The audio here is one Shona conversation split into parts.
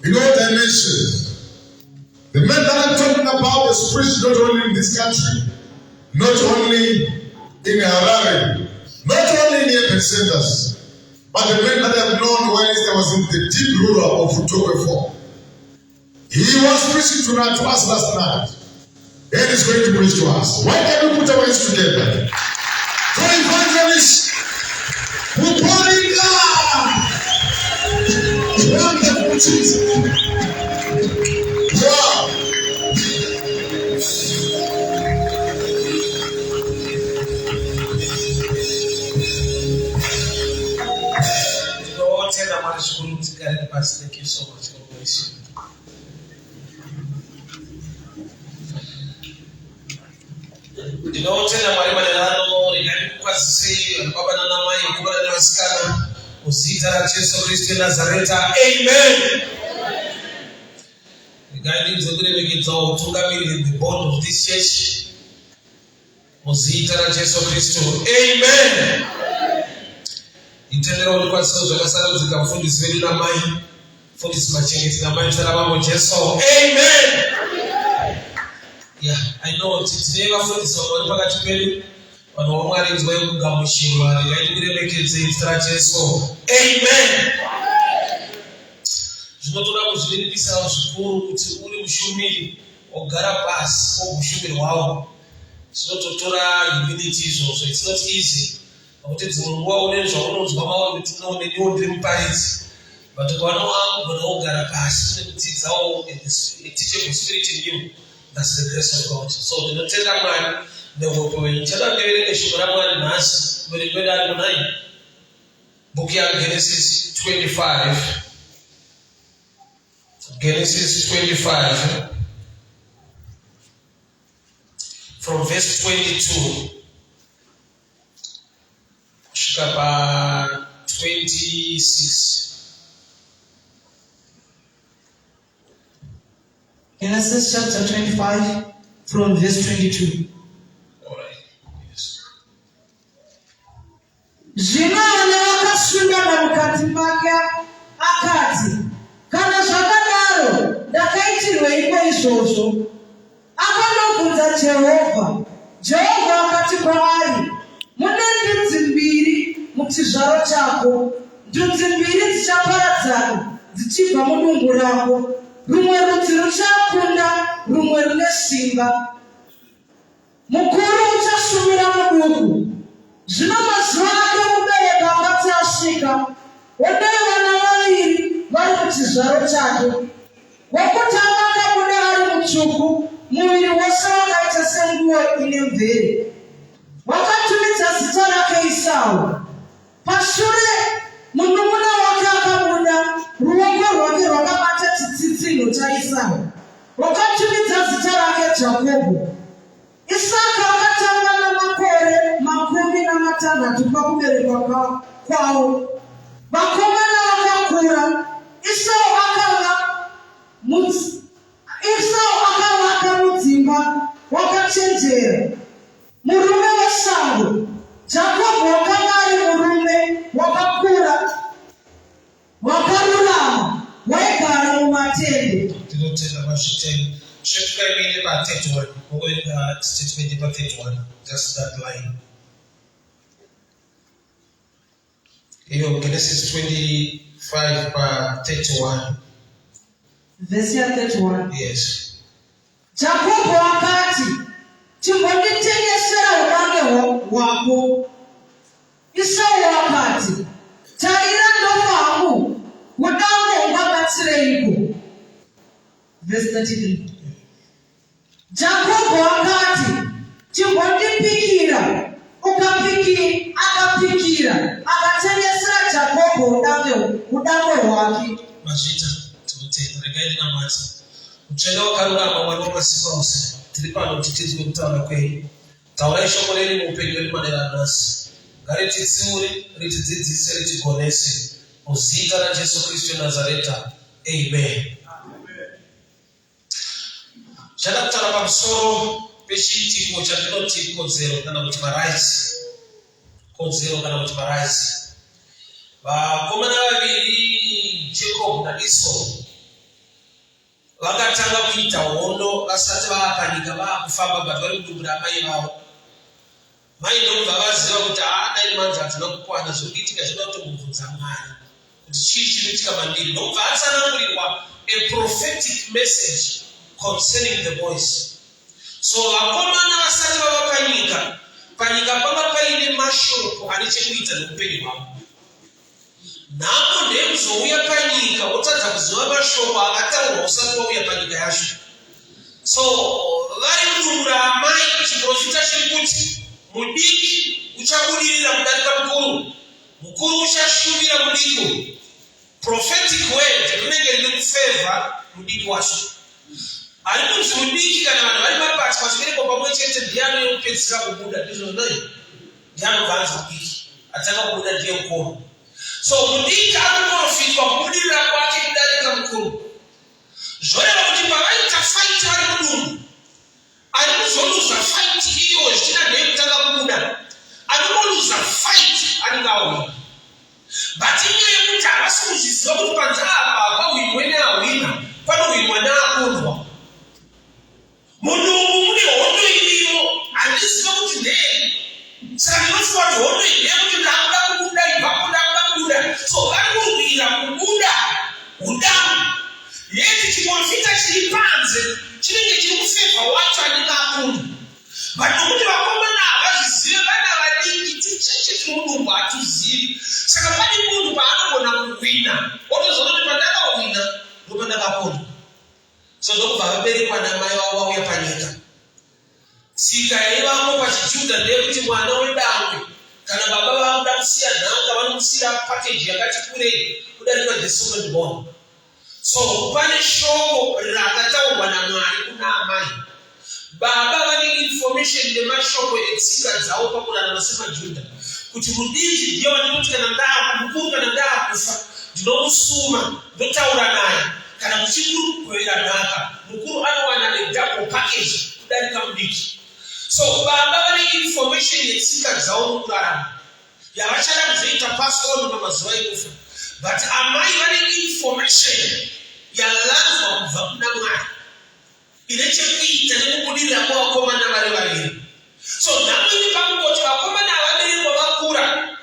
in all dimensions. The men that I'm talking about is preached not only in this country, not only in Harare, not only in urban centers, but the men that I've known when I was in the deep rural of Utokwe. He was preaching to us last night. And he's going to preach to us. Why can't we put our hands together? For evangelists who body God. Wonderful Jesus. Wow. Thank you so much. God bless you. Ndinotenda Mwari maneno ndikukwazisei baba na mai kubana na vasikana muzita ra Jesu Kristu Nazareta. Amen. Ndingadinze kuremekedza utungamiriri the board of this church muzita ra Jesu Kristu. Amen. Nditendera ndikwazisa zvakasarudzika mufundisi vedu na mai mufundisi Machengeti na mai tsara Jesu. Amen. Yeah, I know it's never for this one, but it's very, but one is going to come machine. I didn't make it say so. Amen. Tunataka kuzungumzia ushukuru kutikuli mshumiri ogara pass au mshumiri wao. Tunatotora humility so it's not easy. Awutezi Mungu wao unenza unozwa mawa mitino ne new dream parents. But kwa no ogara pass mtitsa au teaching spirit in you. That's the grace of God. So the Notella man, the Wopo, Chella Gary, Shuraman, Mass, very good at the night. Bookia Genesis 25. Genesis 25. From verse 22. Shkapa 26. Genesis chapter 25 from verse 22. Alright. Yes. Zvimana vakasungana mukati make akati, kana zvakadaro ndakaitirweiko izvozvo? Akanobvunza Jehovha. Jehovha akati kwaari, mune ndudzi mbiri muchizvaro chako, ndudzi mbiri dzichaparadzana dzichibva mudumbu rako. Rumwe rudzi ruchakunda, rumwe rune simba. Mukuru uchashumira muduku. Zvino mazuva ake okubereka akati asvika, wodai vana vaviri vari muchizvaro chake. Wokutanga akabuda ari mutsvuku, muviri wose wakaita senguo ine mvere. Wakatumidza zita rake Esau. Pashure munun'una wake akabuda, ruoko rwake rwakabata chitsitsinho chaEsau. Wakatumidza zita rake Jakobho. Isaka akatanga namakore 60 pakuberekwa kwavo. Vakomana vakakura. Esau akavaka mudzimba wakachenjera, murume wesango. Jakobho wakanga ari murume wakakura, wakarurama, waigara mumatende. Tinotenda mazvitendo. Zvekukaimire pa 31. Ngokuenda statement pa 31. Just that line. Iyo Genesis 25 pa 31. Verse 31. Yes. Jakobho akati, chimbonditengesera ubange hwako. Esau akati, tarira ndofa hangu, udange ungabatsireiko? Verse 33. Jakobho akati, chimbondipikira, akapikira, akatengesera Jakobho udange hwake. Mazvita tinotenda regai namati. Mutsvene wakarurama Mwari wamasimba ose. Tiri pano kuti tizwe kutaura kwenyu. Taurai shoko renyu muupenyu hwedu maererano nasi. Ngarititsiure, ritidzidzise, ritigonese. Muzita raJesu Kristu Nazareta. Amen. Chada kutaura pamusoro pechiitiko chandinoti kodzero kana kuti marights. Kodzero kana kuti marights. Vakomana vaviri Jacob na Esau vakatanga kuita hondo vasati vakapanika vakufamba but vari kudumbura mai vavo. Mai ndobva vaziva kuti dai manzi hatina kukwana zvokuitika zvinoda kutombobvunza Mwari kuti chii chinoitika mandiri. Ndobva atsanangurirwa a prophetic message concerning the boys. So vakomana vasati vava panyika panga paine mashoko ane chekuita neupenyu hwavo. Nhamo ndekuzouya panyika wotadza kuziva mashoko akataurwa usati wauya panyika yacho. So vari kudumbura amai chiprofita chiri kuti mudiki uchabudirira kudarika mukuru, mukuru uchashuvira mudiki. Prophetic word rinenge rine kufevha mudiki wacho. Ari kunzi mudiki kana vanhu vari mapatya vachiberekwa pamwe chete ndiye anopedzisira kubuda. Ndizvo ndiye anobva anzi mudiki atanga kubuda ndiye mukuru. So mudiki akuprofitwa kubudirira kwake kudarika mukuru. Zvoreva kuti pavaita fight vari mudumbu ari kuzoluza fight iyo zvichida ndeyekutanga kubuda, anongoluza fight anenge awina. But inyaya yekuti havasi kuzviziva kuti panze apa pahwinwe neahwina panohwinwa neakundwa. Mudumbu mune hondo iriyo handiziva kuti ndei. Saka ndinofunga kuti hondo iyi ndeyekuti ndakuda kubuda ipapo ndakuda kubuda. So vari kurwira kubuda udambu. Yeti chiprofita chiri panze chinenge chiri kufevha wacho anenge akundwa. But nokuti vakomana havazvizive vana vadiki ticheche chimudumbu hatizivi. Saka pane munhu paanogona kuwina otoziva kuti pandakawina ndopandakakundwa. So ndokubva vaberekwa namai vavo vauya panyika. Tsika yaivamo pachijudha ndeyekuti mwana wedangwe kana baba vanoda kusiya nhaka vanomusiyira pakeji yakati kurei kudarika the second born. So pane shoko rakataurwa naMwari kuna amai. Baba vane information nemashoko etsika dzavo pakurarama semaJudha kuti mudiki ndiye vanoti kana mukuru kana ndaakufa ndinomusuma ndotaura naye kana muchigurugwera nhaka mukuru anowana a double package kudarika mudiki. So baba vane information yetsika dzavo mukurarama yavachada kuzoita pass on pamazuva ekufa. But amai vane information yalanzwa kubva kuna Mwari ine chekuita nekubudirira kwavakomana vari vaviri. So namweni pamukoti vakomana havaberekwa vakura,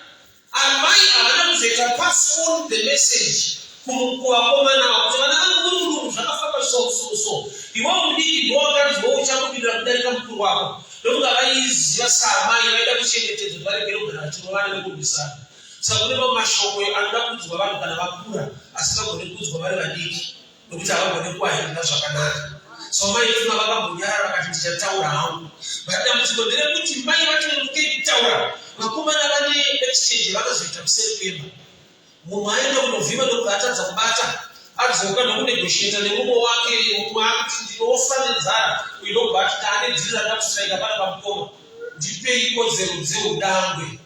amai havana kuzoita pass on the message kuvakomana vavo kuti vana vangu muri mudumbu zvakafamba so. Iwe mudiki ndiwo wakanzwa uchabudirira kudarika mukuru wako. Ndokuti havaiziva saamai vaida kuchengetedza kuti varegere kugara vachinovana nekurwisana. Saka kune mamwe mashoko anoda kuudzwa vanhu kana vakura asi vagone kuudzwa vari vadiki nokuti havagone kuahinira zvakanaka. So mai vema vakambonyarara vakati ndichataura hangu. Dambudziko nderekuti mai vachinonoke kutaura vakomana vane exchange vakazoita kuseri kwemba. Mumwe aenda kunovhima ndokuti atadza kubata adzoka nokunegosheta nemumwe wake mumwe akuti ndinofa nenzara uyu ndobva ati taane dhiri randa kusiraika pana pamukoma ndipei kodzero dzeudangwe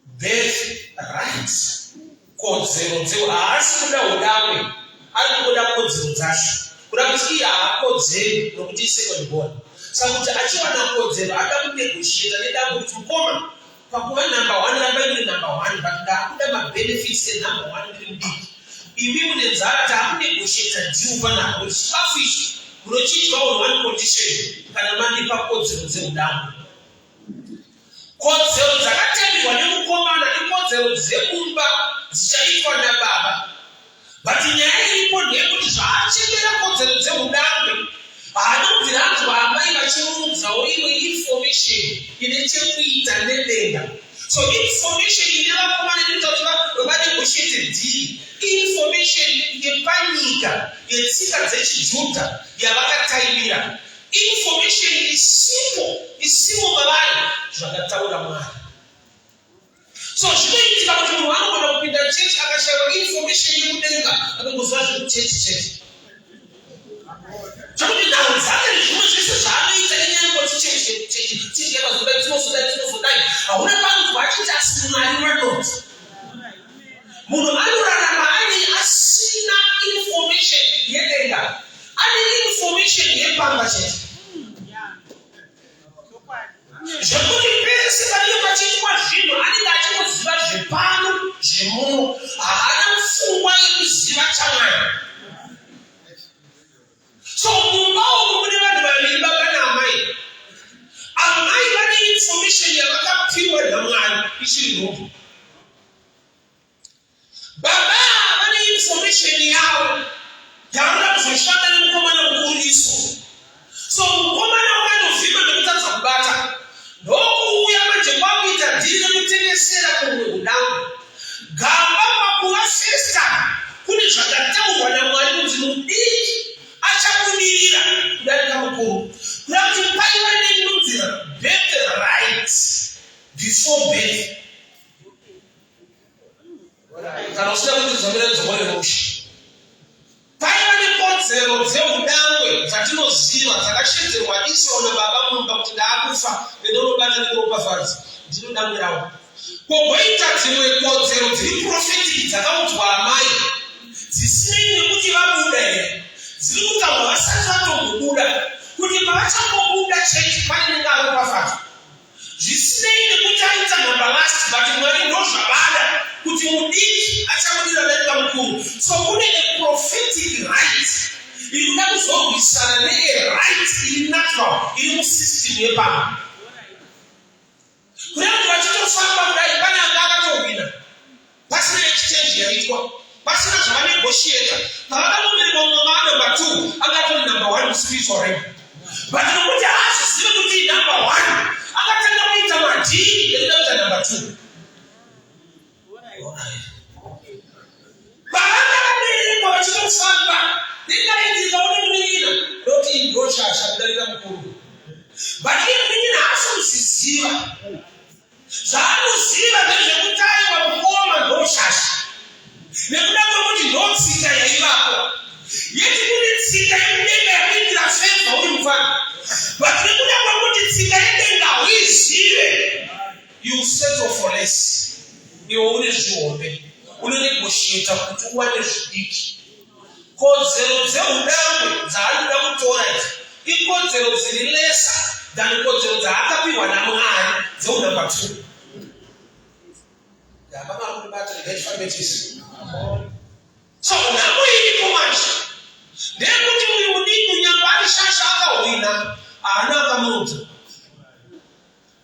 birth rights. Kodzero dzeu haasi kuda udangwe ari kuda kodzero dzacho kuda kuti iye haakodzeri nokuti isecond born. Saka kuti achiwana kodzero ada kunegosheta nedambo kuti mukoma pakuva number 1 ramba iri number 1 but ndaakuda mabenefits enumber 1 ndiri mudiki. Imi mune nzara taakunegosheta dhiu panapa kuti chikafu ichi munochidya on one condition kana mandipa kodzero dzeudambo. Kodzero dzakatenderwa nemukomana ikodzero dzemumba dzichaitwa nababa. But nyaya iripo ndeyekuti zvaachengera kodzero dzeudangwe haanobviranzwa amai vachimuudzawo imwe information ine chekuita nedenga. So information ine vakomana inoita kuti vanegoshete dhiri information yepanyika yetsika dzechiJudha yavakataimira. Information isipo mavari zvakataura Mwari. So zvinoitika kuti munhu anogona kupinda chechi akashaiwa information yekudenga akangoziva zvekuchechi chete. Zvokuti nhau dzake nezvimwe zvese zvaanoita nenyangoti chechi yakazodai tinozodai hauna panzwa achiti asi Mwari vanoti. Munhu anorarama ane asina information yedenga, ane information yepamba chete. Zvekuti pese panenge pachiitwa zvinhu anenge achinoziva zvepano zvemuno, haana pfungwa yekuziva chaMwari. position yawo yaona kuzoshanda nemukomana mukuru. So mukomana wanovhima nekutadza kubata ndokuuya manje kwakuita dhiri rekutengesera kumwe kudambu. Gamba pakuva sesta kune zvakataurwa naMwari kuti mudiki achabudirira kudarika mukuru. Kuda kuti paiva nenudzi birthright before birth. Kana usina kuti zvamira dzomoreroshi. Paiva nekodzero dzeudangwe dzatinoziva dzakashedzerwa Esau nababa mumba kuti ndaakufa ndinonobata ndikuropafadza ndinodangwirawo. Kogoita dzimwe kodzero dziri prophetic dzakaudzwa amai dzisinei nekuti vabuda here, dziri kutaurwa vasati vatombobuda kuti pavachakombobuda chechi panenge aropafadzwa. Zvisinei nekuti aita number last, but Mwari ndozvavada kuti mudiki achabudirira darika mukuru. So kune a prophetic right inoda kuzorwisana ne-right iri natural iri musystem yepamba. Kuna kuti vachitofamba kudai pane anga akatohwina pasina exchange yaitwa, pasina zvavanegotiata. Pavakanombereka mumwe number 2 angatori number 1 muspiritual realm, but nokuti haazvizivi kuti number 1 akatanga kuita madhii ekuda kuita number 2. Pavakabereka vachitofamba ndingainzika uri munin'ina roti ndoshasha kudarika mukuru, but iye munin'ina haasi kuziziva. Zvaanoziva ndezvekutaiwa kukoma ndoshasha nekuda kwekuti ndotsika yaivapo. Yeti kune tsika yemudenga yakuitira favor uri mufana, but nekuda kwekuti tsika yedenga huizive, you settle for less. Iwe une zvihombe, unonegotiata kuti uwane zvidiki. Kodzero dzeudangwe dzaanoda kutora idzi ikodzero dziri lesa than kodzero dzaakapiwa naMwari dzeunumber 2. So nhamo iripo manje ndekuti uyu mudiki nyamba ari shasha akahwina haana akamuudza.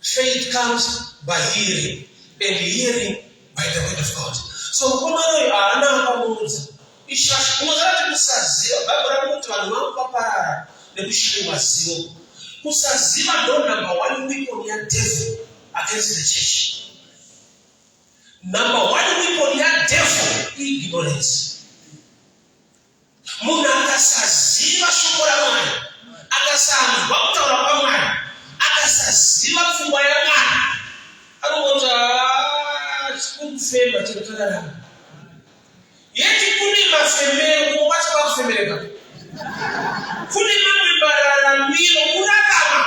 Faith comes by hearing and hearing by the word of God. So mukomana uyu haana akamuudza ishasha. Unozarati kusaziva, Bhaibheri rakuti vanhu vanoparara nekushayiwa zivo. Kusaziva ndo number 1 weapon yadevil against the church. Number 1 weapon yadevil ignorance. Munhu akasaziva shoko raMwari, akasanzwa kutaura kwaMwari, akasaziva pfungwa yaMwari, anongoti chikufema chinotodarama. Yeti kune mafemero kuwacha wakufemereka. Kune mamwe mararamiro kunakama,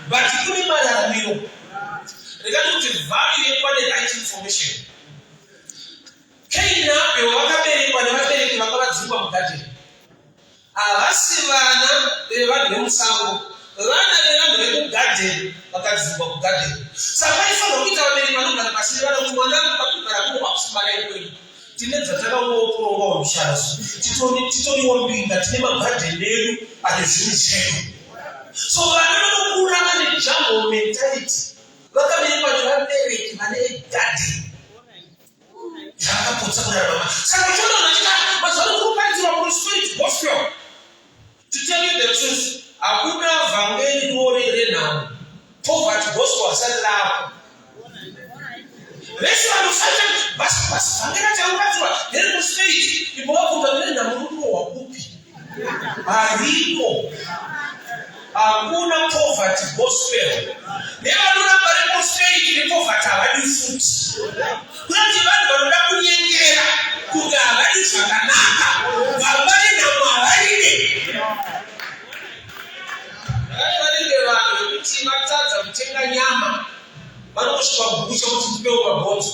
but kune mararamiro. Regarding kuti value yekwane right information. Kaina wakaberekwa nevabereki vakavadzikwa mugadheni. Havasi vana vevanhu vemusango, vana vevanhu vemugadheni vakadzikwa mugadheni. Saka paifanirwa kuita vabereki vanogara pasi nevana kuti mwana pakugara kuno wakusumana ikweni. Tine dzatakaongororwa musharazo, titoriwo mbinga, tine magadheni edu ane zvinhu zvedu. So vana vanokura vane jungle mentality, vakaberekwa nevabereki vane gadheni. Zvakapotsa kurarama. Saka choda unachita mazano kurupadziwa mu spirit gospel. To tell you the truth, hakuna vangeli rore renhamo. Poverty gospel asati rapo. Vese vanofata basi vangela chaungadzwa here mu spirit. Ipo vakuta nenhamo rudo wakupi. Hariko. Hakuna poverty gospel. Nevanoramba repo spirit nepoverty havadi futi. Kunati vanhu vanoda kunyengera kuti havadi zvakanaka, vangari nhamo havarine. Vanenge vanhu vekuti vatadza kutenga nyama vanosvika kugucha kuti tipewo mabhonzo.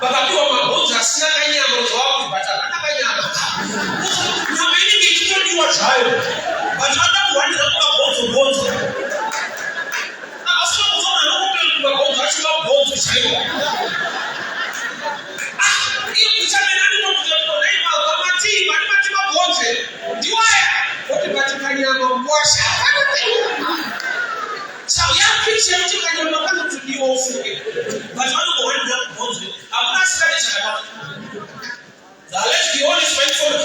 Vakapiwa mabhonzo asina kanyama zvava kuti bata vana kanyama. Nyama inenge ichitodiwa zvayo, vanhu vanoda kuwanira kumabhonzo. Avasina kufana nokupewa mabhonzo achina mabhonzo chaiwo. Let's be honest, my friend.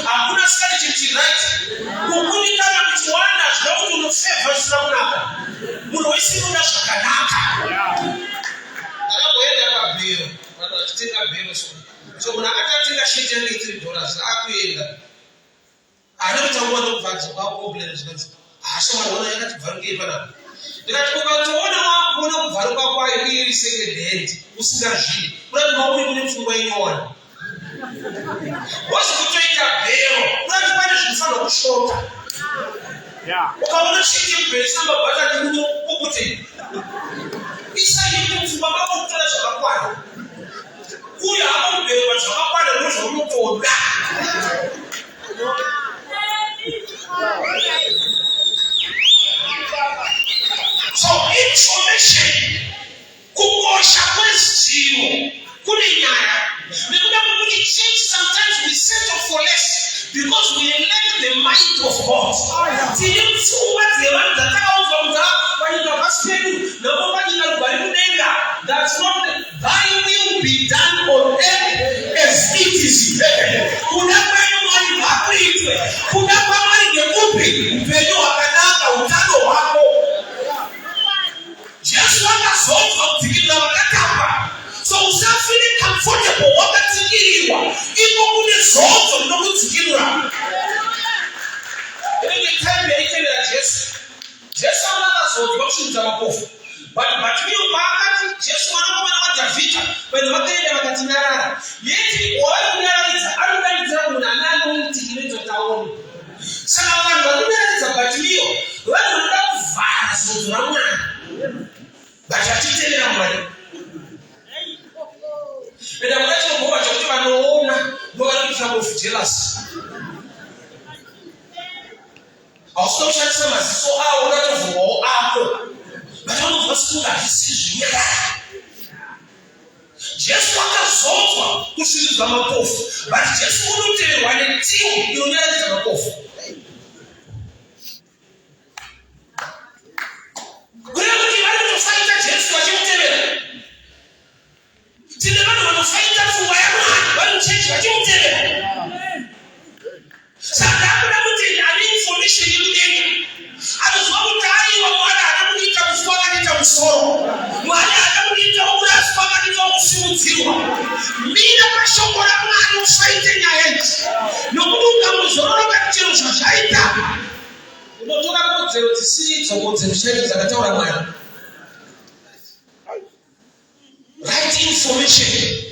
preaching, right? Kukunikana kuchiwana zvauti unofevha zvisina kunaka. Munhu wese unoda zvakanaka. Akaenda pabhero, vanhu vachitenga bhero so munhu akatenga sheti yange $3 akuenda. Ana kutangwa nokubvadza kwakomplena zvikati ashamwari wana yakati bvarukei panapa. Ndikati ukatoona wakuona kubvaruka kwayo iri second hand usingazvidi unati mauri kune pfungwa inyowani. Wasi kutoita bhero unati pane zvinofanira kushota. Ukaona sheti yebhero isina mabhatani ukuti isaidi kupfungwa mako kutora zvakakwana. Uye hapa kubhero zvakakwana ndozvaunotoda. So information kukosha kwezivo kune nyaya nekuda kwekuti change sometimes we settle for less because we elect the might of God. Tine pfungwa dzevanhu dzatakaudza kuti panyika pasi pedu nabo panyika rugari kudenga. That's not thy will be done on earth as it is in heaven. Kuda kwenyu Mwari ngakuitwe. Kuda kwaMwari ngekupi upenyu hwakanaka utano hwako. Jesu akazonzwa kudzivirira vakatapa. So usafeel comfortable wakadzivirirwa. Iko kune zonzo rinokudzivirira. Inenge time yaitevera Jesu. Jesu akazonzwa kushinudza mapofu. But Bartimaeus paakati Jesu mwanakomana waDhavhidha vanhu vakaenda vakati nyarara. Yeti wavari kunyararidza anodanidzira munhu ane anoiti inozotaoni. Saka vanhu vanodaridza Bartimaeus vanhu vanoda kuvhara zonzo raMwari. Vachachitendera Mwari. Enda mukachingova chokuti vanoona ndovari kuitira bofu jealous. Hausina kushandisa maziso avo unatovhurwawo ako. Vatanobva sikunga hazvisi zvinyarara. Jesu akazonzwa kushinudza mapofu. But Jesu unoteverwa netimu inonyaradza mapofu. Kureva kuti vari kutofaita Jesu vachimutevera. Tine vanhu vanofaita pfungwa yaMwari vari muchechi vachimutevera. Saka ndakuda kuti ane information yemudenga anozwa kuti aiwa Mwari haana kuniita kufa akaniita musoro. Mwari haana kuniita kuraswa akaniita kusimudzirwa. Mira pashoko raMwari ufaite nyaya idzi. Nokuti ukamuzororoka chero zvazvaita unotora kodzero dzisiri idzo kodzero chaidzo dzakataura Mwari. Right information.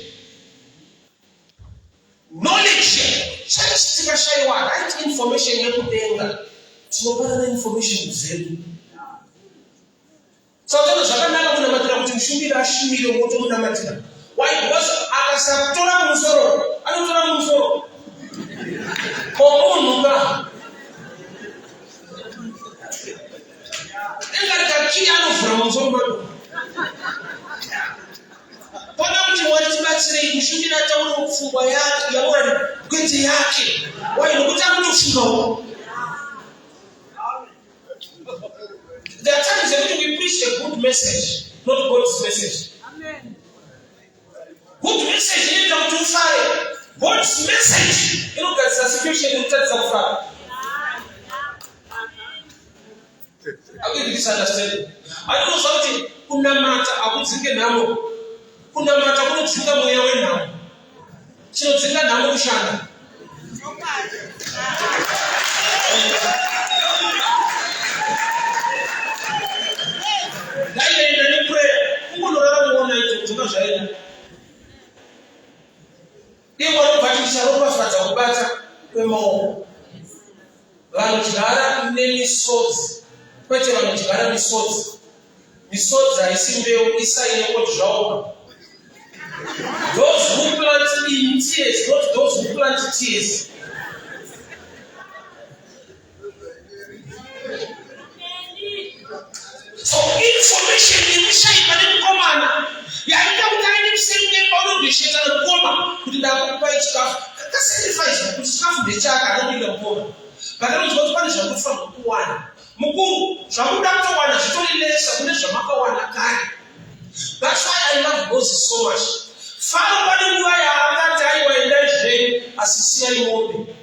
Knowledge. Church tikashaiwa right information yekudenga. Tinopanana information dzedu. Saka zvakanaka kunamatira kuti mushumbiri ashumire moto munamatira. Why? Because akasatora musoro, anotora musoro. Komunhu ka. Engati anovhura musoro mako. Pana kuti Mwari tibatsirei mushumbiri ataure pfungwa yake yaMwari kwete yake. Why? Nokuti akutofungawo. There are times that we preach a good message, not God's message. Amen. Good message is not too far. God's message, you know, that's a situation in terms of far. I will misunderstand. I don't know something. Kuna mata akutsinge namo. Kuna mata kunotsinga mweya wenamo. Chinotsinga namo kushanda. Ndaenda neprayer. Kungonorara kuona icho kutoka zvaida. Iwe wanobhatisha ropafadza kubata kwemaoko. Vanogara nemisodzi. Kwete vanogara misodzi. Misodzi haisi mbeu isaine kuti zvaoma. Those who plant in tears, not those who plant tears. So information inoshaikwa nemukomana yaita kuti aine musenge paunobvesheta nekukoma kuti ndakupai chikafu kasacrifice kuti chikafu ndechake anopinda mukoma pakanonzwa kuti pane zvamunofanirwa kuwana mukuru zvamuda kutowana zvitori lesa kune zvamakawana kare. That's why I love Moses so much. Faro pane nguva yaakati aiwa endai zvenyu asi siyai mombe.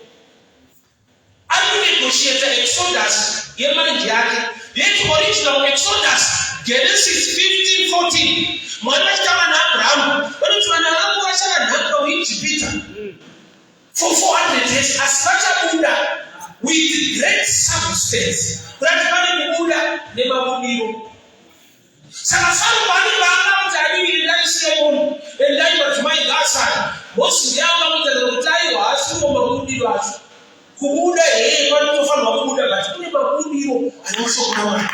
yemind yake. Yet original Exodus, Genesis 15:14. Mwana chama na Abraham, wale tunanahapo wachana na Abraham Egypt for 400 years as such a Buddha with great substance. Pratically Buddha never mabudiro. Sakafaru bani banga mtadili ndani sehemu ndani matumai gasa. Bosi yao mtadili wa asimu mabudiro asu. Kubuda kwa tofa mabuda lakini mabudiro anaweza kuwa.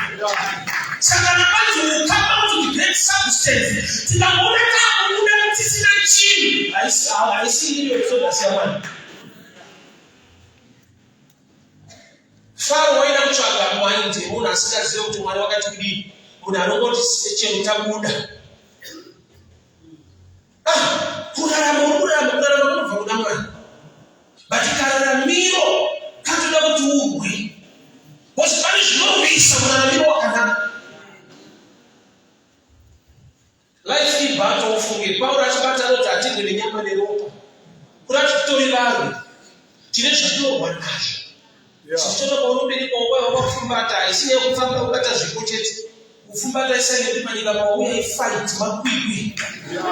Sakana bantu kama to great substance. Tinamona kama Buddha mtisi na chini. I see hiyo Exodus ya 1. Faro waina mchanga mwanje una sika zeo tumwana wakati kidi kuna roboti siche mtabuda kuna mwana batikara miro katu da kutuugwe was Spanish no visa mwana miro wakana life ni bato ufunge Paulo atapata lota atingwe nyama ne ropa kuna tutori lawe tine chatuo wanashi Sasa kwa umbili kwa wewe wakufumbata isije kufanga ukata zikucheti kufumbata isije ndipanyika kwa wewe fight makwikwi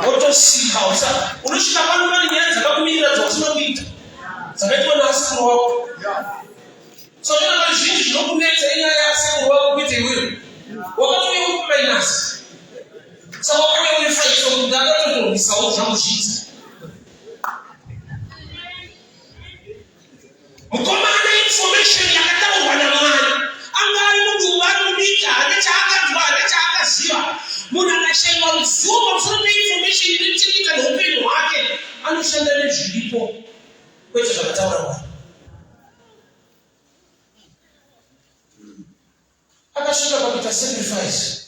auto simba usa unoshika kama nani nyanza kama mira za kusema vita sasa na asimu wako so ndio na jinsi ndio kuneta ina ya asimu wako pite wewe wakati wewe uko minus so wakati wewe fight kwa mdada ndio ni sawa za mshitsi mkomanda information yakatao wanamani angali mungu wanubika anachaka ziwa muna nashenga mzuma mzuma information ilitikika na upendo wake anushandele jilipo kwetu zakatao wanamani akashuka kwa kita sacrifice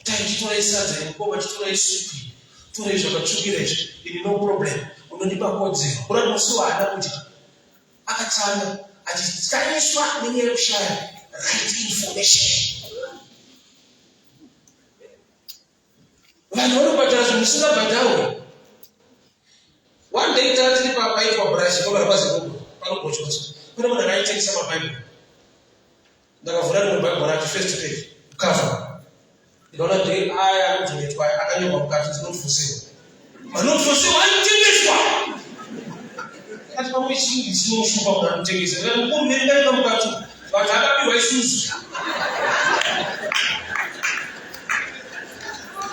taijitula isaza mkoma jitula isuki tunaisha kachukiresh ili no problem unanipa kodzi kuna nusuwa anakuti akatana ajistaniswa mwenye ushaya right information wanaona badazo msina badao one day tati papa iko brush kwa basi huko pale kwa chochote kuna mwana writing sama bible ndaka fulani kwa bible na first page cover ndio ndio aya mtumetwa akanyoma mkati not for sale not for sale antingizwa kati kwa mwisho sio shuka kwa mtengeze na mkuu mlinda kama mkatu wataka biwa isuzu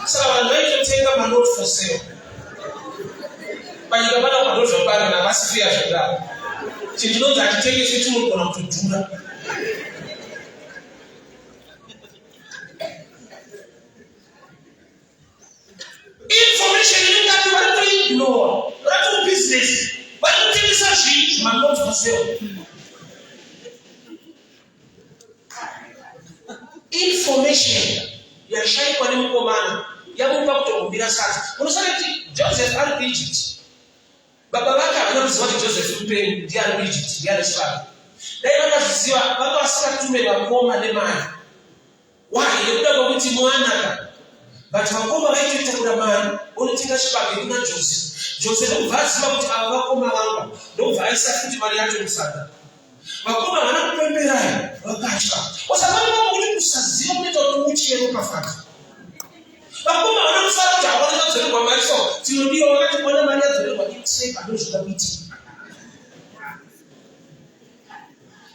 sawa ndio tenga manot for sale bali kama na manot for pale na basi pia shida chindino za kitengeze tu mko na mtujura information you got to ignore that business. But you think it's a shit, man, not for sale. Information. Ya shai kwa ni mkomana. Ya mpa kutokumbira sasa. Unasema eti Joseph al Egypt. Baba wake anamzwa Joseph mpe ndiye Egypt, ndiye Israel. Daima kasiwa baba asika tume la koma de mali. Why? Ndio kwa kuti mwana. But wakoma wetu itakula mali, unatika shibaki kuna Joseph uvazima kuti avakoma wangu ndo vaisa kuti mali yake msada wakoma wanakupembera wakacha kwa sababu kuti kusazima kuti uchiye ukafaka wakoma wanakusara kuti hawana zero kwa mali so tinodio wakati mwana mali zero kwa kitsepa ndo zikabiti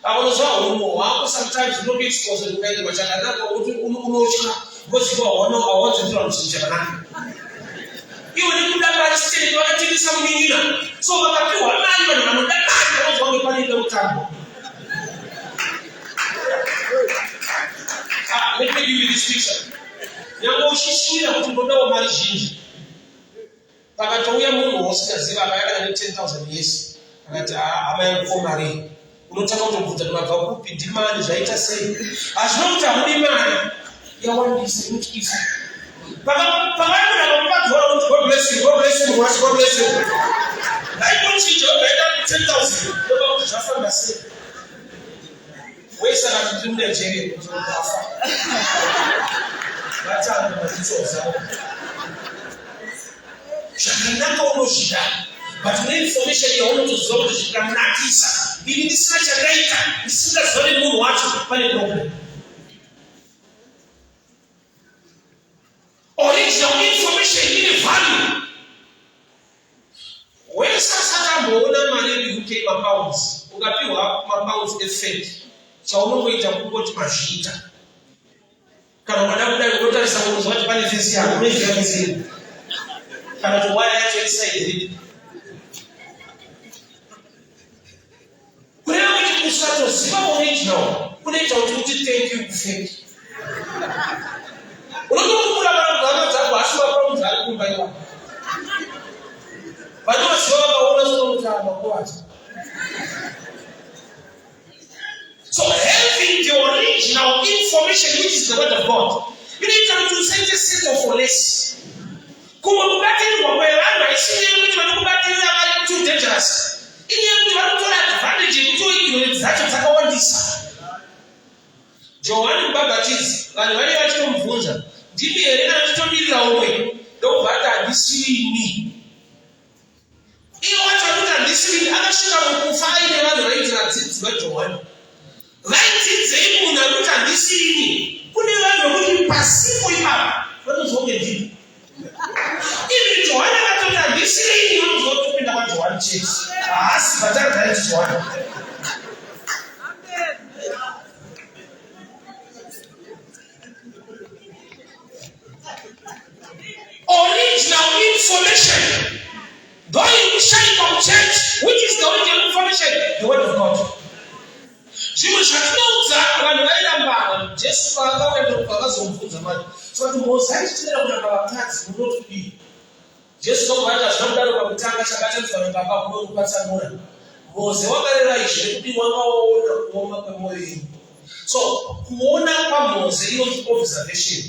awozo umo wako sometimes no get exposed to kind of chakana kwa kuti unocha ngozi kwa wana awozo ndio mchinjana iwe ni kudamba stili wakati samingina so wakati wa nani na mndana kwa wangepani ndio utambo let me give you this picture yango ushishira kutonda wa marijini pakatouya mungu wasikaziva akayaka na 10,000 years akati amayakoma unotaka kutovuta mabva kupi dimani zvaita sei azvinota mudimani yawandise mutkisa Pagaimu na mpaka God bless you, God bless you, God bless you. I don't see job better 10,000. About the Jaffa Nasi. Where is that in Nigeria? That's how the Matizos are. Shakanaka Oshida. But the information you want to solve is Shakanakisa. ini ndisina chakaita ndisingazone munhu wacho pane problem. Original information ine value. When sasa mbona mali kuke mapounds ukapiwa mapounds effect chaunongoita kungoti mazvita kana mwana kudai unotarisa kuti zvati pane fesi yako unoziva fesi kana kuti waya yacho inside kureva kuti usatoziva original kunoita kuti thank you kufake. Unotokumbura vanhu dzako asi mapounds ari kumba iwapo so having the original information, which is the word of God, you need to say the set of less. Kuma kubatiri wakwelana isini mtu wanakubatiri abali too dangerous. Ini mtu wanakutoa advantage kutoa ignorance zake zakawandisa. John Mbabatizi vanhu vale vachitomubvunza ndimi here kana titomirira umwe ndobvata handisini. Iwo watakuta ndisini akasvika mukufa aine vanhu vaitira dzidzi vaJohani. Vaidzidzei munhu akuti handisini. Kune vanhu vokuti pasipo ipapa vanozonge ndini. Ivi Johani akatoti handisini vanozotopinda kwaJohani chechi. Haasi vatagara chiJohani. Original information. Going to shine from church, which is the original information, the word of God. Zvimwe zvatinodza vanhu vairambana Jesu paakaenda pakazomubvunza mari kuti Mozisi aichitendera kuramba vakadzi munotodii. Jesu nokubata zvinodaro pakutanga chakatenzwa nababa kunokupatsanura. Mozisi wakareva izvi kuti wanga waona kuoma kwemwoyo yenyu. So kuona kwaMozisi inonzi observation,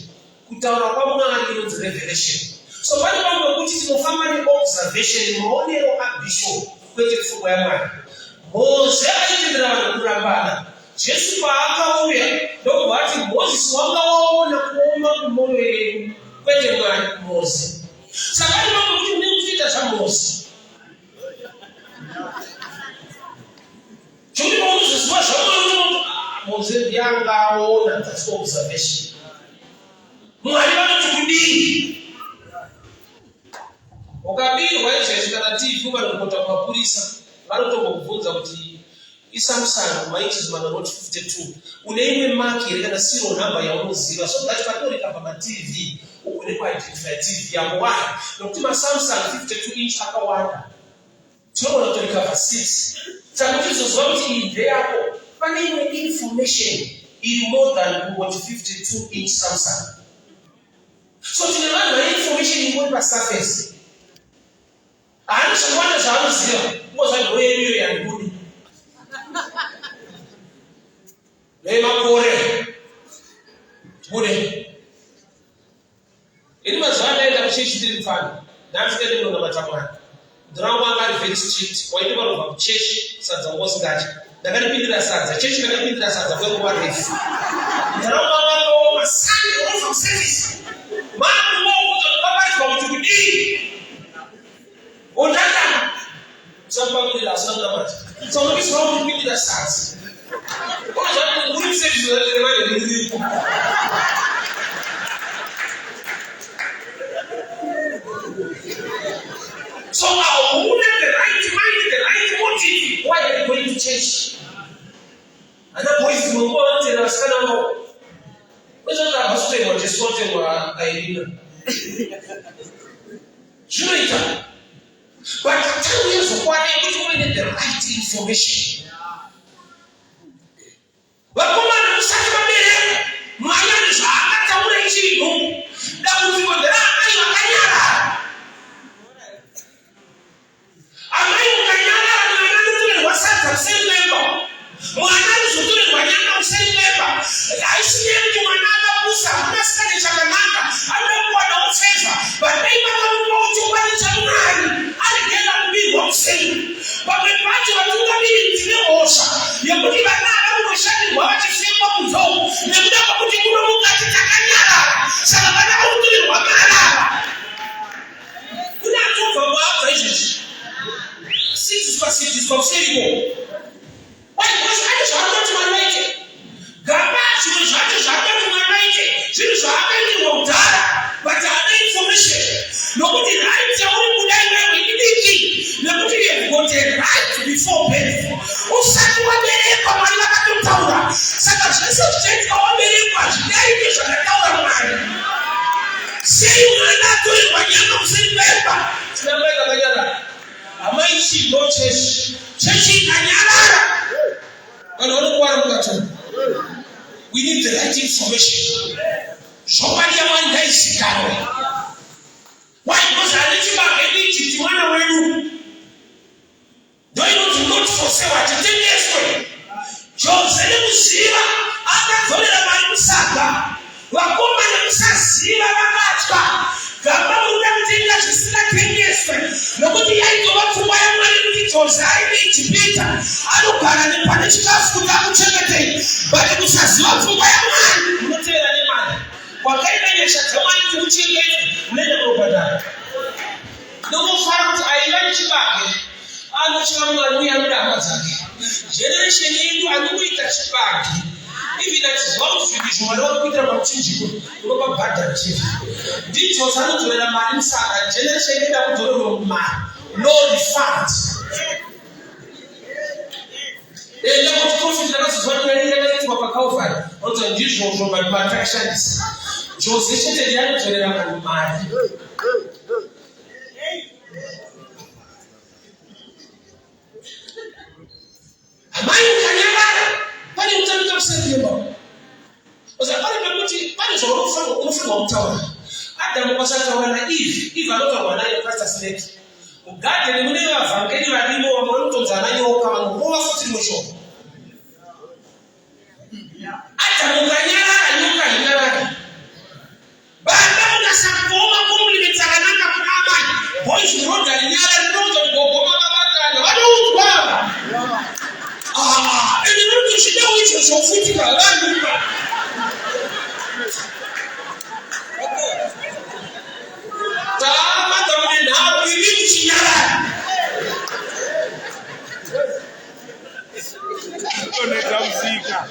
kutaura kwaMwari inonzi revelation. So pane vanhu vokuti tinofamba neobservation muonero abishop kwete pfungwa yaMwari. Mozisi aitendera vanhu kurambana. Jesu paakauya ndokubati Mozisi wanga waona kuoma kwemwoyo yenyu kwete Mwari Mozisi. Saka pane vanhu vokuti mune kuita zvaMozisi. Chokuti paunozoziva zvaMwari Mozisi yanga aona, that's observation. Mwari vanoti kudii? Ukabirwa izvezvi kana TV vanokota kumapurisa vanotongokubvunza kuti iSamsung maichizimana Note 52 une imwe maki here kana serial number yaunoziva so that patoreka pamaTV ukune kuidentify TV yako why nokuti maSamsung 52 inch akawanda tinogona kutoreka pa6 saka tizoziva kuti iyi ndeyako pane imwe information iri more than what 52 inch Samsung. So tine vanhu vane information ingori pasurface. Ani zvakawanda zvaanoziva ngozvagoyeriyo yandikudi nemakore tikude ini mazuva andaenda kuchechi ndiri mufana ndandikaende kunonamata Mwari. Mudhuranga wanga ari very strict waite vanobva kuchechi sadza ngosingachi ndakandipindira sadza chechi ndakandipindira sadza kwenguva refu. Mudhuranga wanga ngooma Sunday all from service mani ngokuzovaparizwa kuti kudii Ondaka sampamira asina kunamata. So nobis wrong with me that starts. What is we say to the remaining? So our woman the right mind, the right motive. Why are you going to church? And that boy is going to tell us now. What's that pastor or just something or idea? Sure. But I tell you for why you need the right information. But come on, you start to be my land is not a chili home. That will be what the Kanyara. I'm Kanyara, what's that? Same member. Mwana is doing Kanyara, same member. I see him to another person, Master Chakanaka. I don't want no favor, but maybe I don't know to what is a man. But when party wa tunga bili ntime osha ya kuti bana abamushani wabachisemba muzo nekuda kuti kuno mukati takanyara saka bana utuli wakalala kuna tova wa izvi sisi kwa sisi kwa sisi sei mwana tori kwanyama kusembeba tinambeka kanyara amaichi no chechi kanyara wanaona kwa mkato. We need the right information. Somebody among guys is coming. Why? Because I need you back and need you to win. Do you not for sale at 10 years old? John said, Sira, after told the man Saka, Wakoma and Sasira Mata, Gabba, everything that is still 10 years old. Nobody had to work for my money to I to Peter. I don't care any punishment for that charity, but it was as well for my man. Not any man. Wakaenda yeshatamani kuchinga nenda kupata ndio fact ailachi bage anachama ruya mdama zake generation yetu anamuita chibage hivi that is one finish wale kupita machinji kwa bada chief ndicho sana tunaenda mali sana generation yetu kutoro no refund ndio kutofuta na sifanye ile kwa kaufa wote ndicho kwa transactions Jose c'était bien de la mari. Amai kanyara pale mtamka msaidiwa. Oza pale mkuti pale zoro kufanya mtawa. Adam kwa sasa wana Eve alikuwa wanayo pasta snake. Ugade ni mwenye wa vangeli wa dimo wa mwanzo zanayo kama ngoa futi mwisho. Hata mkanyara anyuka nyara. Baba unasakoma kumlimitsanana kunama boys roda nyara ndoto ngogoma babana wadu baba eni mtu shida hicho sofuti kalani tama tamani na bibi chinyara oneka mzika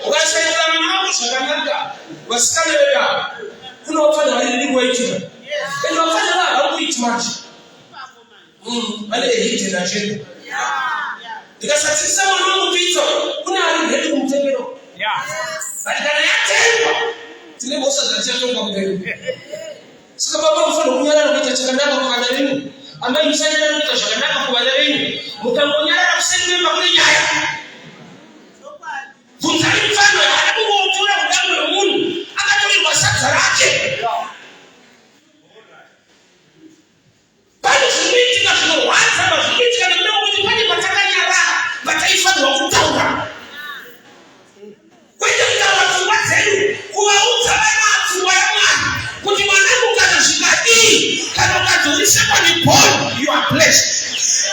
wasema na mshanganga wasikale wewe kuna wafanya wale ni waitwa ndio wafanya wao kuitmaji wale hiti na jeni nikasasisa mwanangu pizza kuna hali hetu kumtengero baada ya tendo zile bosa za chato kwa mgeni sasa baba mfano kunyana na kitachanganya kwa kadarini ambaye msanya na kitachanganya kwa kadarini mkangonyana na kusema mambo nyaya Tutari mfano ya hadibu wa utura udamu ya munu akatoli wasata rake Pali subiti na kino wanza mazubiti na mnao kujifanya mataka nyara mataifa wa kutanga Kwenye mta watu wazelu kuwauza wema atuwa ya mwana Kujimanangu kaza shikati Kano kazulisha kwa ni Paul You are blessed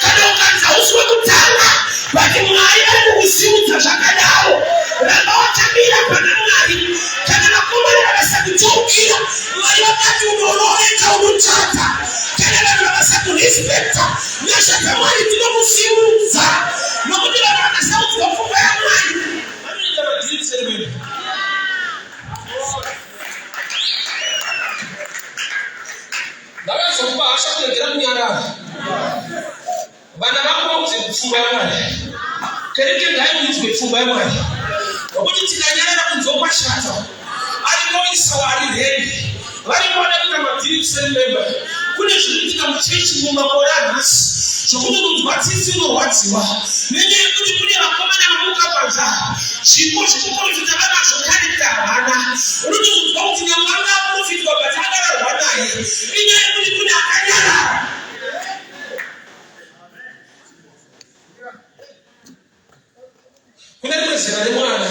Kano kaza uswa kutanga Bati mnaiya kusiuta shakadao Lama watabila panamari Kana nakumari wanasakuchukira Mwayotatu unolore ka unutata Kana wanasaku inspector Nyasha kamari tuno musiuza Nakudila wanasaku kwa fuka ya mwani Mami nita majiri seremeni Dawa sopa asha kulegira mnyara Bana wako kufuga ya mwani Kereke ndai kufuga ya mwani Wabuti tikanyana na kunzopa shata Aliko isawari hedi Waliko wadabita matiri kusememba Kune shukutika mchechi mumbakorana Shukune mtubatisi uno watiwa Nene kuni wakomana na muka kwanza Shiko vitabana shokani kawana Rudi mtubatisi nyambanga Mufitu wabatanga na wanaye Nene kuni akanyana Kuna mwezi na mwana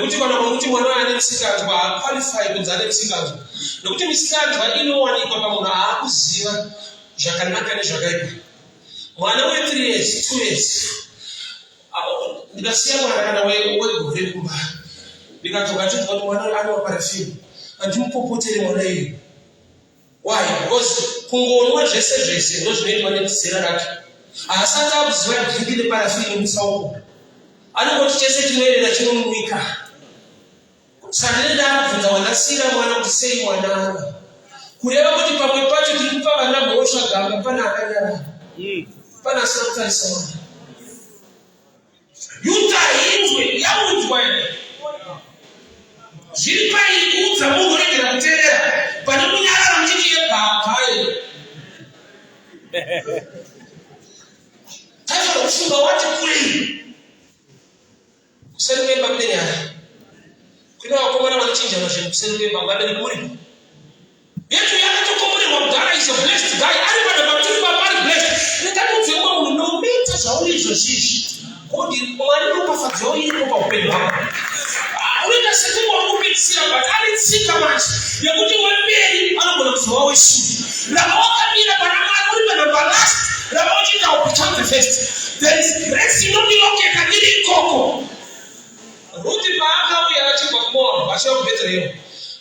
kuti kana kuti mwana ane msikanzwa ba qualify kunzane msikanzwa nokuti msikanzwa inowanikwa pamuna akuziva zvakanaka nezvakaipa mwana we 3 years 2 years ndikasiya mwana kana wegore kumba ndikatoka kuti mwana ane parafini andimupopotere mwana iye why because kungonwa zvese ndozvinoitwa nezera rake asati akuziva ndingine parafini musauko Anokoti chese chinoerera chinomwika. Sanenda kubvunza wanasira mwana kuti sei mwana. Kureva kuti pamwe pacho tikupa vana mhosva gamba pana akanyara. Pana sanatarisa mwana. Yuta hinzwe yaunzwa ere. Zviri paikuudza mugoregera kuteerera. Pane Taifa la ufunga watu kule. Kusema mbaba ndani hapa. Kuna wakomana wanachinja na shehe kusema mbaba ndani kule. Yetu yake tukomone Mabdala is a blessed guy. Alikuwa na matunda bali blessed. Nataka kusema unometa shauri hizo sisi. Kodi mwalimu kwa fadhili ili kwa upendo wako. Unaweza sema umetia batali sika machi. Ya kuti wembeli ana kuna msoa wesu. La oka bila banamana uli bana balast. La oji ta opportunity first. There is grace in only okay kadiri koko. Ruti baaka au ya chimba kwa basho Bethlehem.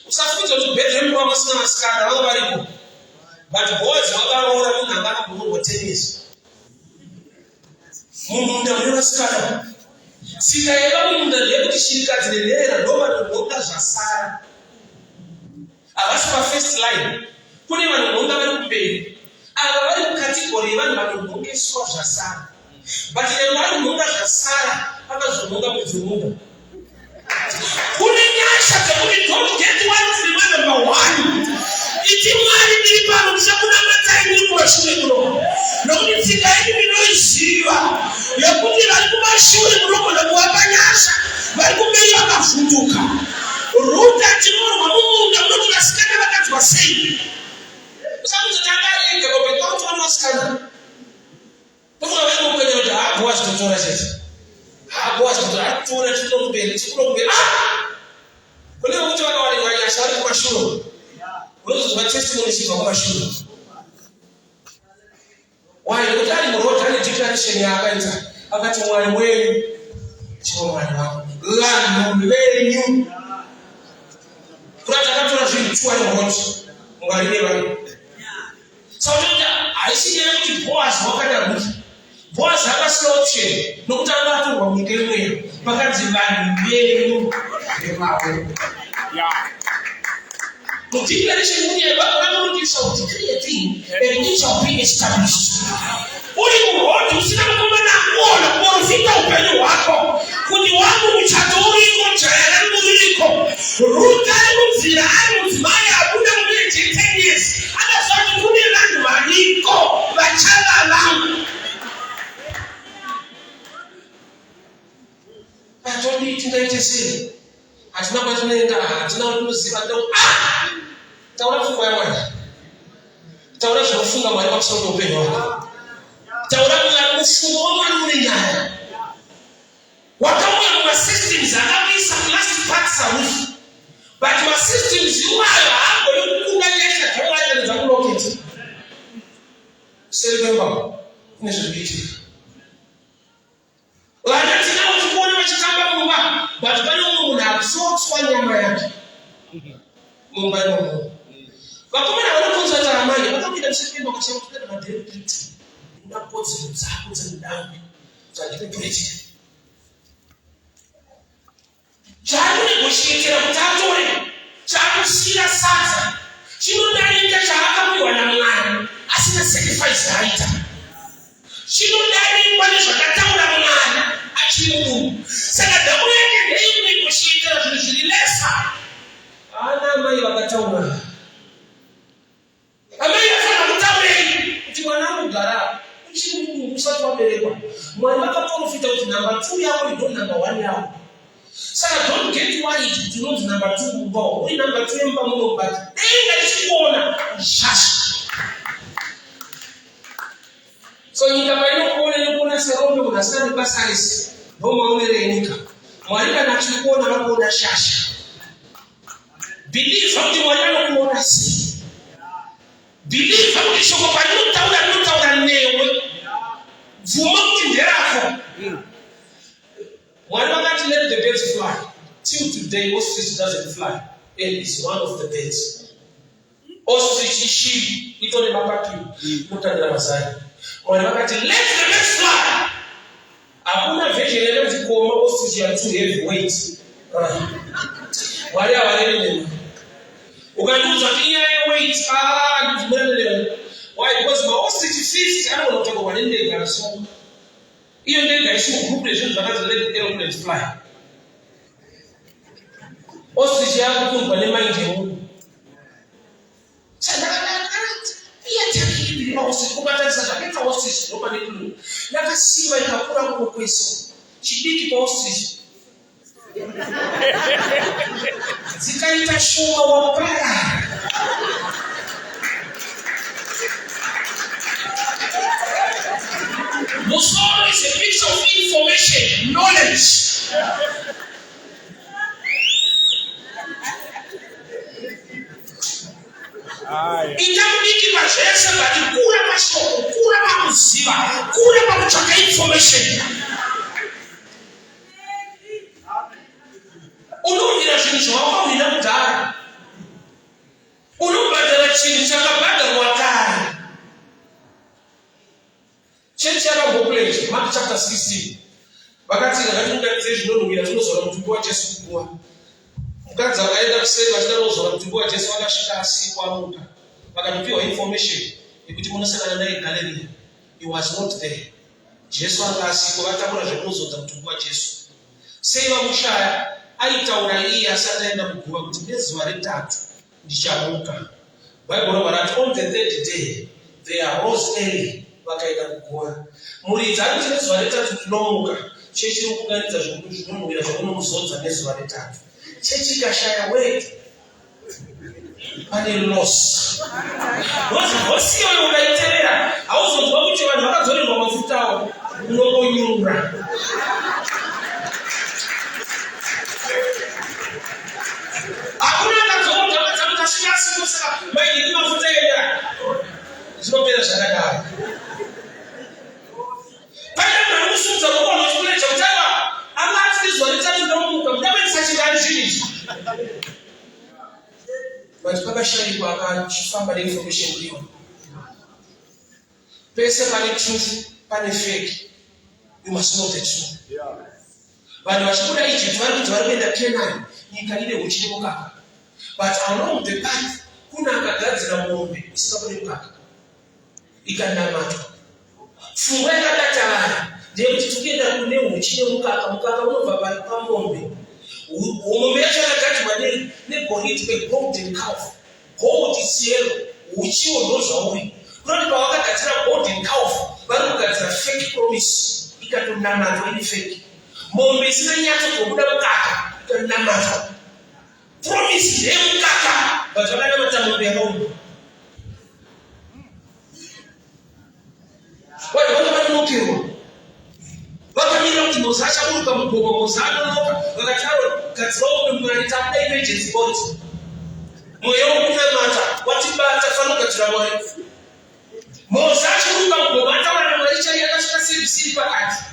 Usafuza tu Bethlehem kwa masina skanda wao bariko. But boys wakaona kuna ngana Mungu wa tennis. Mungu ndio skanda. Sikaelewa Mungu ndio kishirika zilelera ndoba ndoba za sara. Abasha first line. Kuni wanonga bali kumbele. Abali category bali wanonga swa za sara. But ile bali nonga za sara akazunguka kuzunguka. Kuni nyasha kuni don't get one to number 1. Itimali nilipano mshakuna matai ni kwa shule kuno. Na unitikaidi minoisiwa. Ya kuti walikuwa shule mroko na kuwabanyasha. Walikuwa wakafunduka. Ruta timoro mamungu na mroto na sikana wakati wa seyi. Usamu zatangari eke kwa petantu wanu wa sikana. Tumu na wengu kwenye oja hapo wazi tutora zeti. Hapo wazi tutora tutora tutora kubeli. Tutora kubeli. Kule mtu waka wali yashari kwa shule. Kule mtu wa testimony sifa kwa shule. Why utali mroto ali declaration ya akaita akati mwali wenu sio mwali wako lanu lenyu kurata katu na vichwa ni mroto mwali wenu sauta aisije kuti boss wakati abuzi boss hapa sio option nokutanga tu kwa mkelwe pakati bani lenyu emawe the declaration ni about how to shout creating and it shall be established. Uli mwote usinakwamba na kuona kuonfika upenyo wako. Kuni wangu mchatori mchayari mziliko. Ruta mzira mzimaya abuna mwile 10 years. Hata sote kuni langu maliko. Bachala langu. Atoni tunaitesiri. Atina kwa tunaenda. Atina wanuziva ndo. Taura funga ya mwana. Taura funga mwalimu kwa sababu upenyo wako. Taura ya mfumo wa mwalimu ni nyaya. Wakamu ya mwa systems akabisa last part sa ufu. But mwa systems yuwayo hapo yukunga yesha taura ya nita kuloketi. Seri memba. Neshabiti. Wajati na utukuone wachitamba mumba. But bali mungu na absorb swa nyama yake. Mumba ya mungu. Wakomana wanafunzi wa taramani, wakamida msipini wakachema kupenda madhuru kitu. Unapozi mzaku za ndambi. Zangine president. Chagu negotiate na kutatore. Chagu sila sasa. Chino ndani nika chahaka mwi wanamwana. Asina sacrifice haita. Chino ndani mwanisho kataura mwana. Achini mungu. Saka damu yake hii negotiate na tulishililesa. Ana mai wakataura. Amaya sana mtawe kuti mwanangu gara uchini musatu wabereka mwana wakapona fita kuti number 2 yako ndo number 1 yako sasa don't get worried kuti ndo number 2 mbo we number 2 mba muno but denga chikuona shasha so nikabaino kuona serombe unasana basalis ndo maonele enika mwalika na chikuona wako na shasha believe kuti mwanangu kuona si believe how you show up and not out newe vuma kinderako why not let the birds fly till today ostrich doesn't fly and it's one of the birds ostrich sheep ito ni mapaki mutandira masai why not let the birds fly hakuna vegetarian zikoma ostrich ya too heavy weight wale ni ukajuza kinya weight why because my ostrich feast I don't want to go one day guys so hiyo ndio guys who group relations that let the airplanes fly ostrich yako kumpa ni mind yako sana iyatakiri bawose kubatasa chapeta hostage ropa nekulu yakasimba ikakura kokweso chidiki hostage zikaita shuma wapara Musoro is a piece of information, knowledge. Itamudiki bashesa bati kura bashoko, kura bamuziba, kura bamuchaka information. Unomira chini chawaka wina mudara. Unombadala chini chakabadala watari. Church yaba ngopuleti Mark chapter 16. Bakati ngati zvinonhuwira tinozora mutumbi waJesu kuwa. Mukadzi akaenda kuseri vachidazora mutumbi waJesu akasvika asikwa amuka. Vakanopiwa information yekuti munosangana naye Galilee. He was not there. Jesu anga asikwa vatakura zvekunozodza mutumbi waJesu. Sei vamushaya aitaura iye asati aenda kuguva kuti nezuva retatu ndichamuka. Bible rinoti on the third day they arose early. Vakaenda kuguva. Muridzi ari kuti nezuva retatu tinomuka. Chechi rikuunganidza zvinonhuwira zvakunomuzodza nezuva retatu. Chechi ikashaya weti pane loss. Hosi iyoyo ukaiteerera hauzonzwa kuti vanhu vakadzorerwa mafuta avo unongonyura. Hakuna akadzokota matamukasvika asikosaka maigiri mafuta enda. Zvinopera zvakadaro. Pane mhamusudza kuona chikule chautaiwa amati nezuva retatu ndomuka mudabenisa chingani zvinizvi. But pakashayikwa akachifamba neinformation ndiyo. Pese pane truth, pane fake. You must know the truth. Vanhu vachibuda Egypt vari kuti vari kuenda Canaan, nyika ine huchi nemukaka. But along the path kuna akagadzira mombe isingabudi mukaka. Ikanamatwa. Pfungwa yakabata vanhu ndeyekuti tukienda kune huchi nemukaka, mukaka unobva pamombe. Mombe yacho yakagadzirwa negoridhe, golden calf. Gold is yellow, huchiwo ndozvauri. Kunoti pavakagadzira golden calf vari kugadzira fake promise, ikatonamatwa ine fake. Mombe isina nyatsokubuda mukaka ikatonamatwa. Promise yemukaka but vakanamata mombe yakauma. Vanhu vanga vanokirwa. Vakamira kuti Mozisi achaburuka mugomo, Mozisi anonoka. Vakati gadzirawo Mwari takuda emergency boat. Mweya wokunamata watibata fanira kugadzira Mwari. Mozisi achiburuka mugomo ataura naMwari chaiye akasvika service pakati.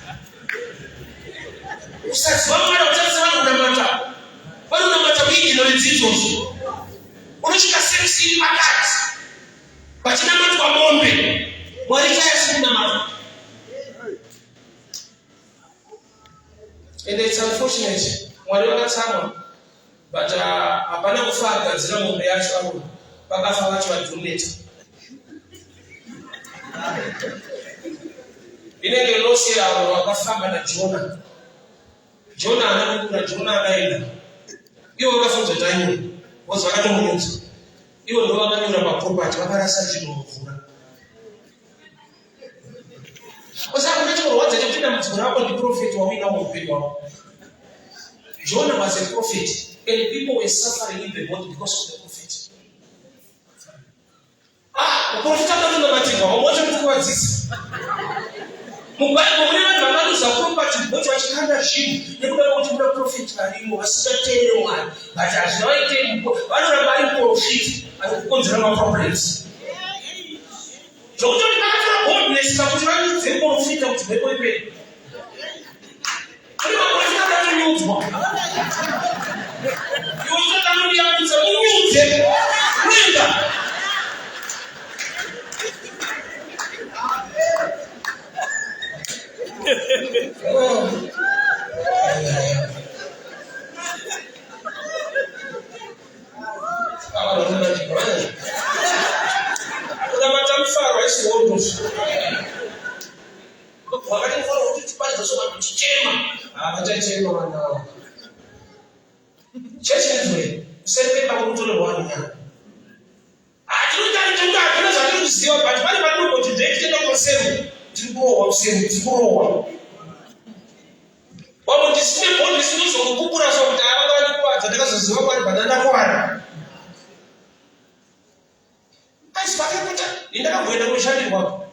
Usaziva Mwari utarisa vanhu kunamata. Vanonamata muignorance izvozvo. Unosvika service pakati. Pachinamatwa mombe. Mwari chaiye kunamata. And it's unfortunate. Mwari wakatsamwa. But hapana kufa agadzira mombe yacho avo. Vakafa vacho vadhoneta. Inenge losi avo vakafamba naJona. Jona anakura, Jona akaenda. Ivo vakafunzwa Daniel. Vozi vakatomuudza. Ivo ndo vakanyura maproperty, vakarasa chinhu mumvura. Osaka kunechikurwadza chekupinda mudzimwe rako ndiprofeti wawina muupenyu wavo. Jonah was a prophet, and people were suffering in the world because of the prophet. Uprofita akatonamatirwa, wambocha kutokwadzisa. Mubhaibheri mune vanhu vakaluza property kuti vachikanda zvinhu nekuda kwekuti kuna profeti varimo vasingateereri Mwari. But hazvina vaitei, vanoramba ari profit, ari kukonzera maproblems. Zvokuti vakatora boldness pakuti vanyudze profita kuti mhepo iperi. Kune maprofita akatonyudzwa. Iwe utotanodiyanisa unyudze kuenda. Church is way. Send people to the one. I do that. ndio anaweza kuziwa but wale bado kwa direct ndio kwa sehemu tulipoa wao display bond sio kukura so mtaaba wale kwa zataka ziwa kwa badala kwa asipake kuta indaka kwenda kushandi wako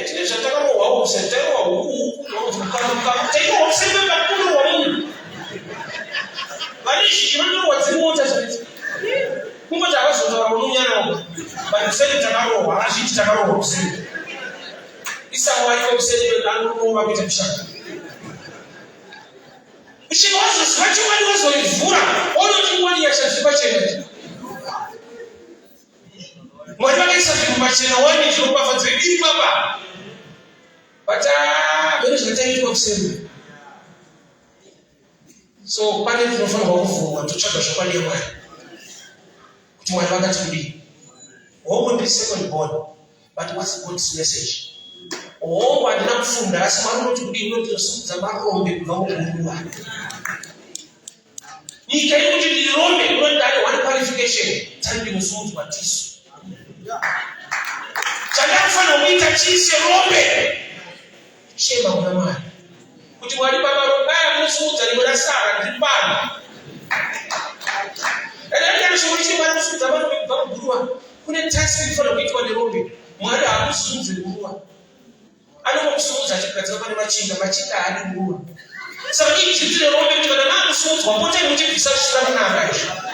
tine zataka wao usentero wa huku kama taifa waseme bakulu wa Mungu bali shikino wazimu wote kumbe tawazo wa Mungu yana bali sasa takaro wa ashi takaro wa useme isa waiko useme ndio ndio wapita mshaka Ushiwazo siwacho wali wazo ivura ono kimwani ya shazipache mwani wake shazipache na wani jirupa fadzebiri baba bata bero shatayi kwa kusema so pale tunafanya wakufu watuchaka shapali ya mwani kuti mwani waka tuli owo ndi second born but what's God's message owo adina kufunda asimano kuti kudi ino za makombe kunaokuruwa Nikayi kuti ndirombe kunodare one qualification tari musunzu batiso chakafana kuita chise rombe shema kuna mali kuti mwali baba robaya musunzu alimona sara ndipana ndio shughulishi mara musunzu abantu bakugurwa kune task ifana kuitwa ndirombe mwali amusunzu gurwa ano musunzu achikaza bana machinga ali gurwa Sabe que tira rompe que vai dar assunto, pode ter muito difícil de na caixa.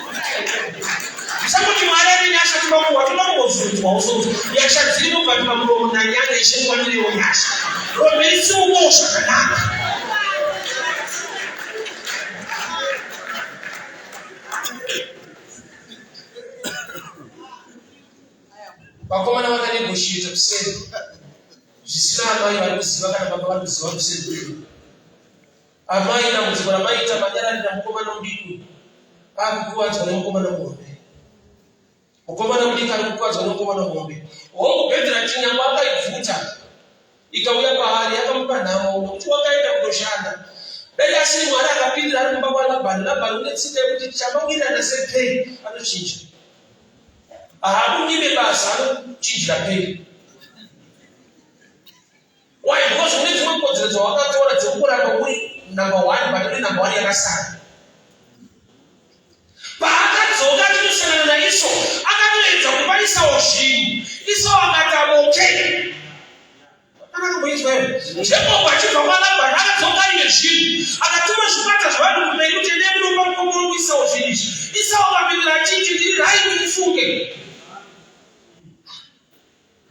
Sabe que mara ni acha que vamos watu na mwozo, ya shazino kwa mambo na nyanya ishe kwa nini onyasha. Rompe si uosha kana. Bakoma na wakati bushita kusema. Jisina ambayo walikusiba kana baba walikusiba kusema. Amai na mzibara mai tamanyana na mkoma na mdiku akuwa zana mkoma na ngombe mkoma na mdika alikuwa zana mkoma na ngombe wao Petra tinya mwaka ivuta ikawia bahari akampa nao mtu wakaenda kudoshana dai asili mwana akapindira ari mbaba na bana unetsite kuti chamangira na sepe anochinja ahabunyime basa anochinjira pei why because unezi mkodzero wakatora dzokura kwa number 1 but number 1 yakasana paakadzoka tinosangana na iso akatoedza kupaisa oshini iso akataboke akakuboitwa ndipo pachibva kwalabhani akadzoka ine zvini akatuma zvipata zvavanhu kumberi kuti ndemuromba mukomoro kuisa oshini isa wakapindira achiti ndiri right ifunge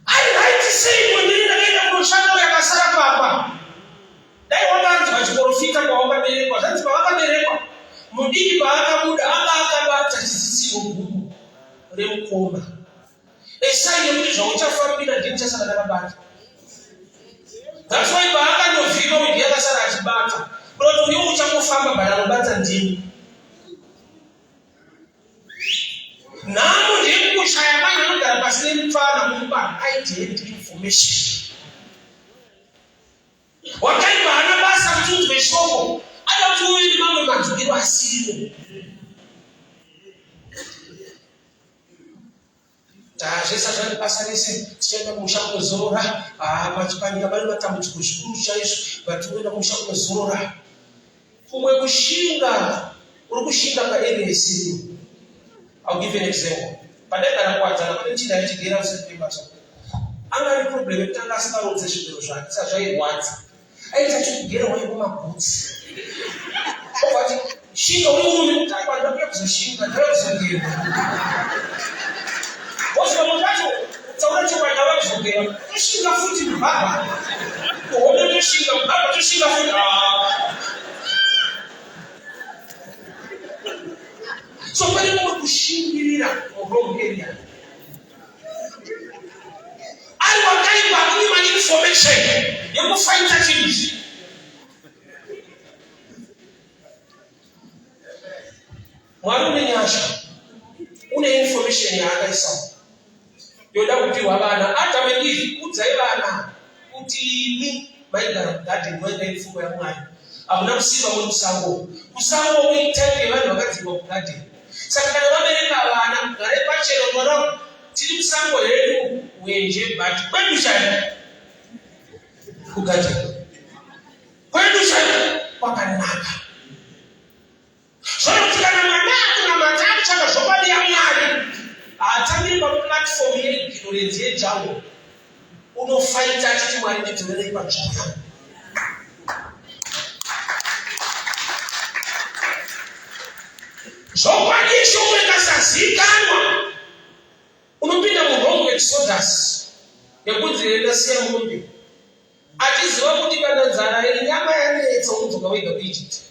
ai right sei ndiri ndakaenda kunoshanda yakasara papa dai wakanzi vachiprofita kwawakaberekwa zvanzi pavakaberekwa mudiki paakabuda akabata chisisiro gumu remukoma esai yekuti zvauchafambira ndini chasara ndakabata that's why paakandovhima windi yakasara achibata kuti uyo uchangofamba bananobata ndini nhamo ndiyekushaya manya anogara pasi nemupfana kumubana aidhend information wakaipa hana basa kutunzwe shoko hata tuwili mamwe mazugiro asile tajesa jani pasarese tichenda kushako zora machipanyika bali matambuchi kushukuru chaisho batuwenda kushako zora kumwe kushinga uri kushinga ka area isiri. I'll give you an example padeka na kwata na pale chida yachigera usipima so anga ni problem tanga sika roze shibero shaka sasa yeye wati aita chigera wewe kama boots obati shinga uri mutaka ndio pia kushinga ndio kushinga wasi kama mtacho utaona chapa na watu kushinga kushinga futi baba uone kushinga baba kushinga futi so pale mwa kushingirira wrong area ai wakaiba ni information ya kufight change mwarume nyasha una information ya akaisa yoda kupiwa bana hata wengi kudzai bana kuti ni maigara ngati mwenda ifuko ya mwana abuna kusiba mu musango musango witeke bana wakati wa kugati saka kana babereka bana ngare pachero mwana tiri musango hedu wenje but kwedu chani kugadzirwa, kwedu chani kwakanaka. Zvino kuti kana mwana akunamata akutsvaka zvokwadi yaMwari haatambiri papulatifomu yeignorance yejango, unofaita achiti Mwari ndidzoverei panzvimbo yangu. Zvokwadi shoko ikasazikanwa unopinda murongo exodus yekunzi rendasiya mombe achiziva kuti kana nzara yenyama yanetsa unodzoka wega kuIjipiti.